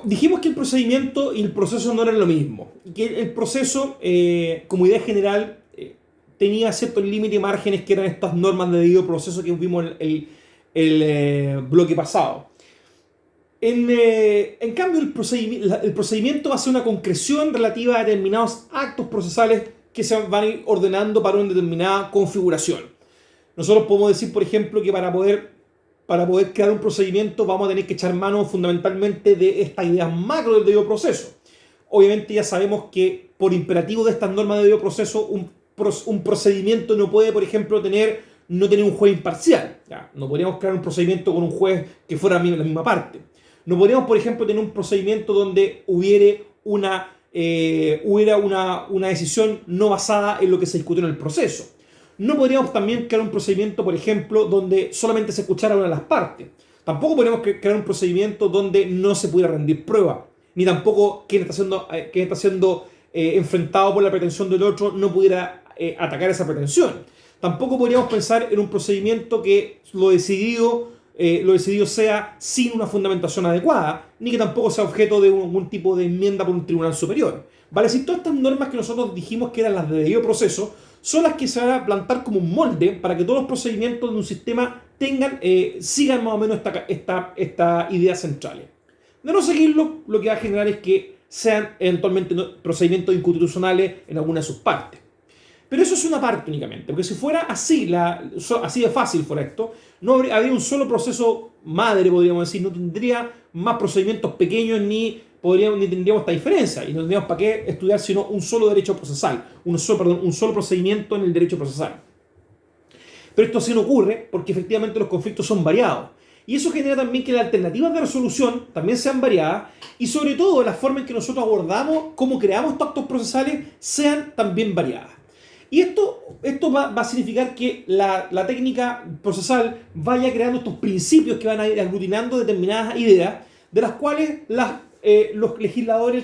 Dijimos que el procedimiento y el proceso no eran lo mismo. Que el proceso, como idea general, tenía ciertos límites y márgenes que eran estas normas de debido proceso que vimos en el bloque pasado. En cambio, el procedimiento va a ser una concreción relativa a determinados actos procesales que se van a ir ordenando para una determinada configuración. Nosotros podemos decir, por ejemplo, que para poder crear un procedimiento vamos a tener que echar mano fundamentalmente de estas ideas macro del debido proceso. Obviamente ya sabemos que por imperativo de estas normas de debido proceso, un procedimiento no puede, por ejemplo, no tener un juez imparcial. ¿Ya? No podríamos crear un procedimiento con un juez que fuera la misma parte. No podríamos, por ejemplo, tener un procedimiento donde hubiera una decisión no basada en lo que se discutió en el proceso. No podríamos también crear un procedimiento, por ejemplo, donde solamente se escuchara una de las partes. Tampoco podríamos crear un procedimiento donde no se pudiera rendir prueba. Ni tampoco quien está siendo enfrentado por la pretensión del otro no pudiera atacar esa pretensión. Tampoco podríamos pensar en un procedimiento que lo decidido sea sin una fundamentación adecuada, ni que tampoco sea objeto de algún tipo de enmienda por un tribunal superior. Vale, si todas estas normas que nosotros dijimos que eran las de debido proceso, son las que se van a plantar como un molde para que todos los procedimientos de un sistema sigan más o menos esta idea central. De no seguirlo, lo que va a generar es que sean eventualmente procedimientos inconstitucionales en alguna de sus partes. Pero eso es una parte únicamente, porque si fuera así de fácil fuera esto, no habría un solo proceso madre, podríamos decir, no tendría más procedimientos pequeños ni tendríamos esta diferencia, y no tendríamos para qué estudiar sino un solo derecho procesal, un solo procedimiento en el derecho procesal. Pero esto así no ocurre porque efectivamente los conflictos son variados. Y eso genera también que las alternativas de resolución también sean variadas y sobre todo la forma en que nosotros abordamos, cómo creamos estos actos procesales, sean también variadas. Y esto va a significar que la técnica procesal vaya creando estos principios que van a ir aglutinando determinadas ideas, de las cuales el legislador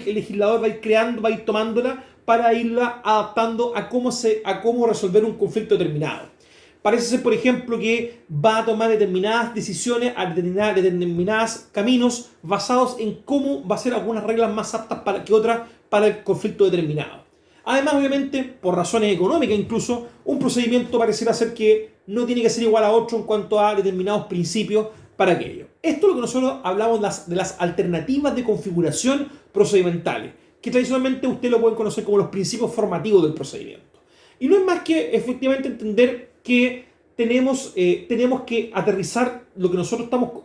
va a ir creando, va a ir tomándola para irla adaptando a cómo resolver un conflicto determinado. Parece ser, por ejemplo, que va a tomar determinadas decisiones a determinados caminos basados en cómo va a ser algunas reglas más aptas que otras para el conflicto determinado. Además, obviamente, por razones económicas incluso, un procedimiento pareciera ser que no tiene que ser igual a otro en cuanto a determinados principios para aquello. Esto es lo que nosotros hablamos de las alternativas de configuración procedimentales, que tradicionalmente ustedes lo pueden conocer como los principios formativos del procedimiento. Y no es más que efectivamente entender que tenemos que aterrizar lo que nosotros estamos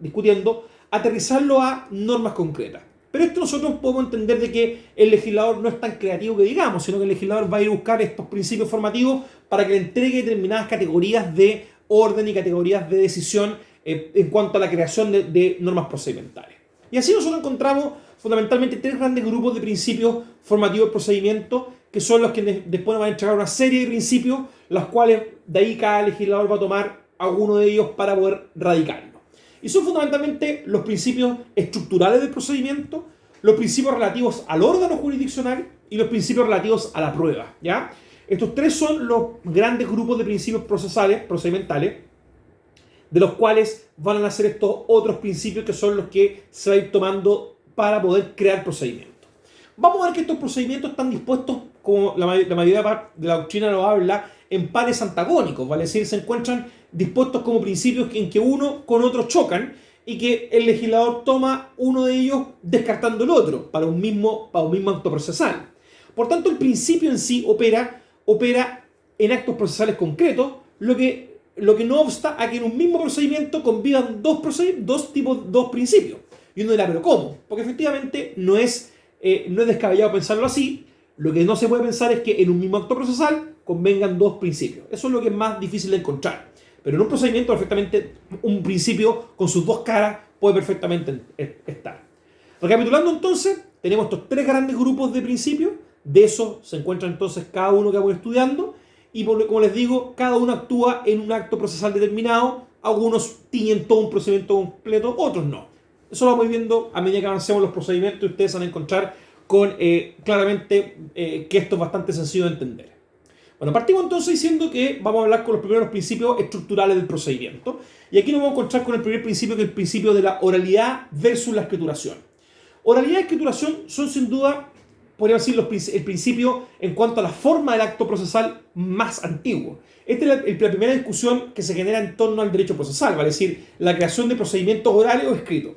discutiendo, aterrizarlo a normas concretas. Pero esto nosotros podemos entender de que el legislador no es tan creativo que digamos, sino que el legislador va a ir a buscar estos principios formativos para que le entregue determinadas categorías de orden y categorías de decisión en cuanto a la creación de normas procedimentales. Y así nosotros encontramos fundamentalmente tres grandes grupos de principios formativos del procedimiento, que son los que después van a entregar una serie de principios, los cuales de ahí cada legislador va a tomar alguno de ellos para poder radicarlo. Y son fundamentalmente los principios estructurales del procedimiento, los principios relativos al órgano jurisdiccional y los principios relativos a la prueba, ¿ya? Estos tres son los grandes grupos de principios procedimentales, de los cuales van a nacer estos otros principios que son los que se va a ir tomando para poder crear procedimientos. Vamos a ver que estos procedimientos están dispuestos, como la mayoría de la doctrina lo habla, en pares antagónicos, ¿vale? Es decir, se encuentran dispuestos como principios en que uno con otro chocan y que el legislador toma uno de ellos descartando el otro para un mismo acto procesal. Por tanto, el principio en sí opera en actos procesales concretos, lo que no obsta a que en un mismo procedimiento convivan dos principios. Y uno dirá, ¿pero cómo? Porque efectivamente no es descabellado pensarlo así. Lo que no se puede pensar es que en un mismo acto procesal convengan dos principios. Eso es lo que es más difícil de encontrar. Pero en un procedimiento perfectamente un principio con sus dos caras puede perfectamente estar. Recapitulando entonces, tenemos estos tres grandes grupos de principios. De esos se encuentran entonces cada uno que vamos estudiando. Y como les digo, cada uno actúa en un acto procesal determinado. Algunos tienen todo un procedimiento completo, otros no. Eso lo vamos viendo a medida que avancemos los procedimientos y ustedes van a encontrar claramente que esto es bastante sencillo de entender. Bueno, partimos entonces diciendo que vamos a hablar con los primeros principios estructurales del procedimiento. Y aquí nos vamos a encontrar con el primer principio, que es el principio de la oralidad versus la escrituración. Oralidad y escrituración son sin duda, podríamos decir, el principio en cuanto a la forma del acto procesal más antiguo. Esta es la primera discusión que se genera en torno al derecho procesal, vale decir, la creación de procedimientos orales o escritos.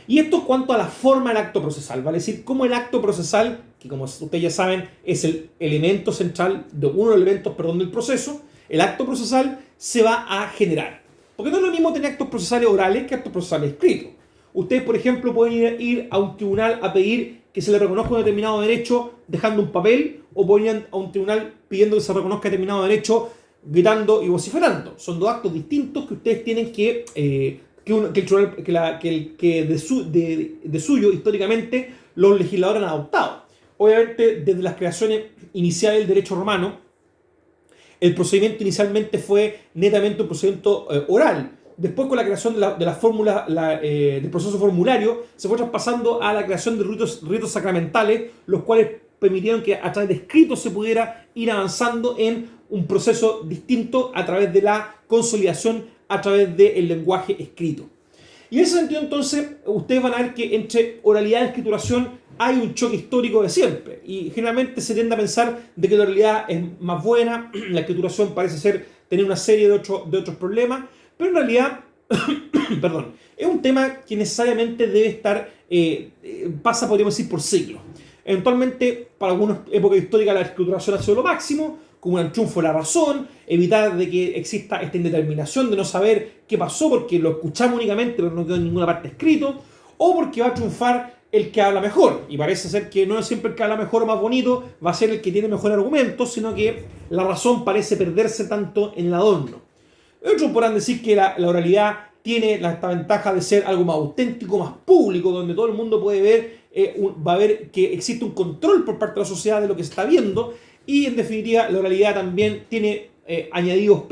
Y esto en cuanto a la forma del acto procesal, vale decir, cómo el acto procesal, que como ustedes ya saben es el elemento central, de uno de los elementos, perdón, del proceso, el acto procesal se va a generar. Porque no es lo mismo tener actos procesales orales que actos procesales escritos. Ustedes, por ejemplo, pueden ir a un tribunal a pedir que se le reconozca un determinado derecho dejando un papel, o pueden ir a un tribunal pidiendo que se reconozca determinado derecho gritando y vociferando. Son dos actos distintos que ustedes tienen que de suyo históricamente los legisladores han adoptado. Obviamente, desde las creaciones iniciales del derecho romano, el procedimiento inicialmente fue netamente un procedimiento oral. Después, con la creación de la fórmula, del proceso formulario, se fue traspasando a la creación de ritos sacramentales, los cuales permitieron que a través de escritos se pudiera ir avanzando en un proceso distinto a través de la consolidación, a través del lenguaje escrito. Y en ese sentido, entonces, ustedes van a ver que entre oralidad y escrituración hay un choque histórico de siempre. Y generalmente se tiende a pensar de que la oralidad es más buena, la escrituración parece ser tener una serie de otros problemas, pero en realidad, perdón, es un tema que necesariamente debe estar, pasa, podríamos decir, por siglos. Eventualmente, para algunas épocas históricas, la escrituración ha sido lo máximo, como un triunfo de la razón, evitar de que exista esta indeterminación de no saber qué pasó porque lo escuchamos únicamente pero no quedó en ninguna parte escrito, o porque va a triunfar el que habla mejor, y parece ser que no es siempre el que habla mejor o más bonito va a ser el que tiene mejor argumento, sino que la razón parece perderse tanto en el adorno. Otros podrán decir que la oralidad tiene esta ventaja de ser algo más auténtico, más público, donde todo el mundo puede ver, va a ver que existe un control por parte de la sociedad de lo que se está viendo, y en definitiva la oralidad también tiene añadidos,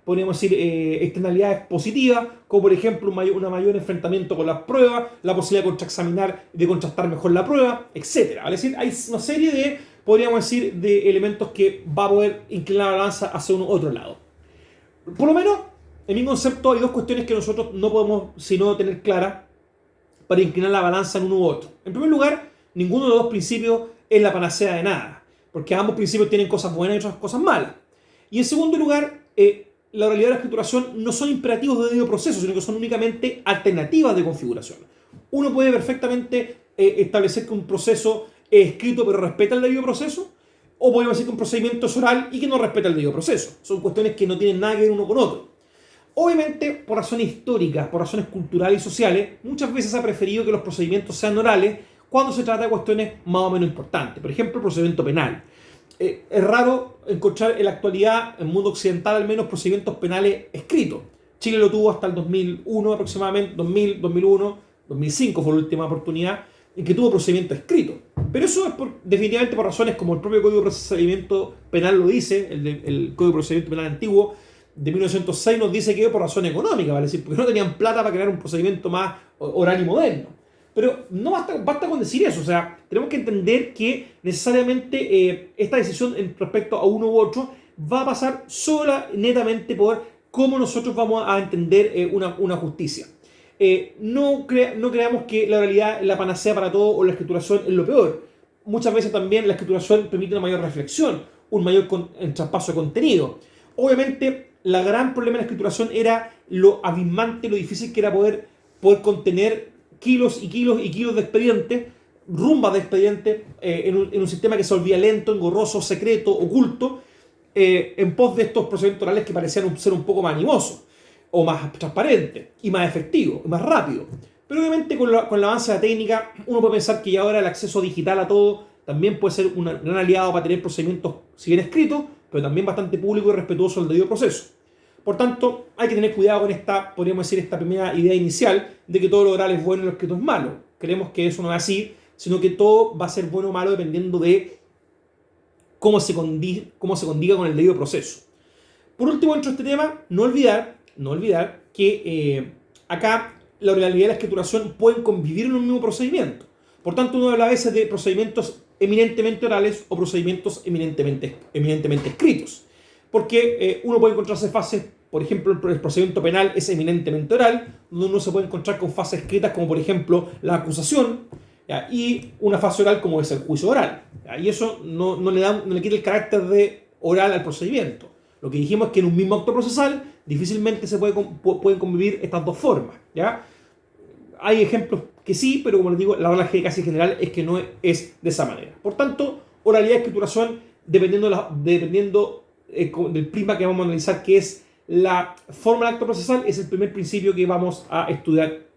podríamos decir, externalidades positivas, como por ejemplo un mayor enfrentamiento con las pruebas, la posibilidad de contraexaminar, de contrastar mejor la prueba, etc. Es decir, hay una serie de, podríamos decir, de elementos que va a poder inclinar la balanza hacia un otro lado. Por lo menos, en mi concepto, hay dos cuestiones que nosotros no podemos sino tener claras para inclinar la balanza en uno u otro. En primer lugar, ninguno de los dos principios es la panacea de nada, porque ambos principios tienen cosas buenas y otras cosas malas. Y en segundo lugar, la oralidad y la escrituración no son imperativos de debido proceso, sino que son únicamente alternativas de configuración. Uno puede perfectamente establecer que un proceso es escrito pero respeta el debido proceso, o podemos decir que un procedimiento es oral y que no respeta el debido proceso. Son cuestiones que no tienen nada que ver uno con otro. Obviamente, por razones históricas, por razones culturales y sociales, muchas veces se ha preferido que los procedimientos sean orales cuando se trata de cuestiones más o menos importantes. Por ejemplo, el procedimiento penal. Es raro encontrar en la actualidad, en el mundo occidental al menos, procedimientos penales escritos. Chile lo tuvo hasta el 2001 aproximadamente, 2000, 2001, 2005 fue la última oportunidad en que tuvo procedimiento escrito. Pero eso es definitivamente por razones como el propio Código de Procedimiento Penal lo dice, el Código de Procedimiento Penal antiguo de 1906 nos dice que es por razón económica, ¿vale? Es decir, porque no tenían plata para crear un procedimiento más oral y moderno. Pero no basta con decir eso, o sea, tenemos que entender que necesariamente esta decisión respecto a uno u otro va a pasar sola, netamente, por cómo nosotros vamos a entender una justicia. No creamos que la oralidad es la panacea para todo o la escrituración es lo peor. Muchas veces también la escrituración permite una mayor reflexión, un mayor traspaso de contenido. Obviamente, el gran problema de la escrituración era lo abismante, lo difícil que era poder contener kilos y kilos y kilos de expedientes, rumbas de expedientes, en un sistema que se volvía lento, engorroso, secreto, oculto, en pos de estos procedimientos orales que parecían ser un poco más animosos, o más transparentes, y más efectivos, y más rápidos. Pero obviamente con el avance de la técnica, uno puede pensar que ya ahora el acceso digital a todo también puede ser un gran aliado para tener procedimientos, si bien escritos, pero también bastante público y respetuoso del debido proceso. Por tanto, hay que tener cuidado con esta, podríamos decir, esta primera idea inicial de que todo lo oral es bueno y lo escrito es malo. Creemos que eso no es así, sino que todo va a ser bueno o malo dependiendo de cómo se condiga con el debido proceso. Por último, dentro de este tema, no olvidar que acá la oralidad y la escrituración pueden convivir en un mismo procedimiento. Por tanto, uno habla a veces de procedimientos eminentemente orales o procedimientos eminentemente escritos. Porque uno puede encontrarse fases, por ejemplo, el procedimiento penal es eminentemente oral, donde uno se puede encontrar con fases escritas como por ejemplo la acusación, ¿ya? Y una fase oral como es el juicio oral, ¿ya? Y eso no le quita el carácter de oral al procedimiento. Lo que dijimos es que en un mismo acto procesal difícilmente pueden convivir estas dos formas, ¿ya? Hay ejemplos que sí, pero como les digo, la regla casi general es que no es de esa manera. Por tanto, oralidad y escrituración, dependiendo del prisma que vamos a analizar, que es la forma del acto procesal, es el primer principio que vamos a estudiar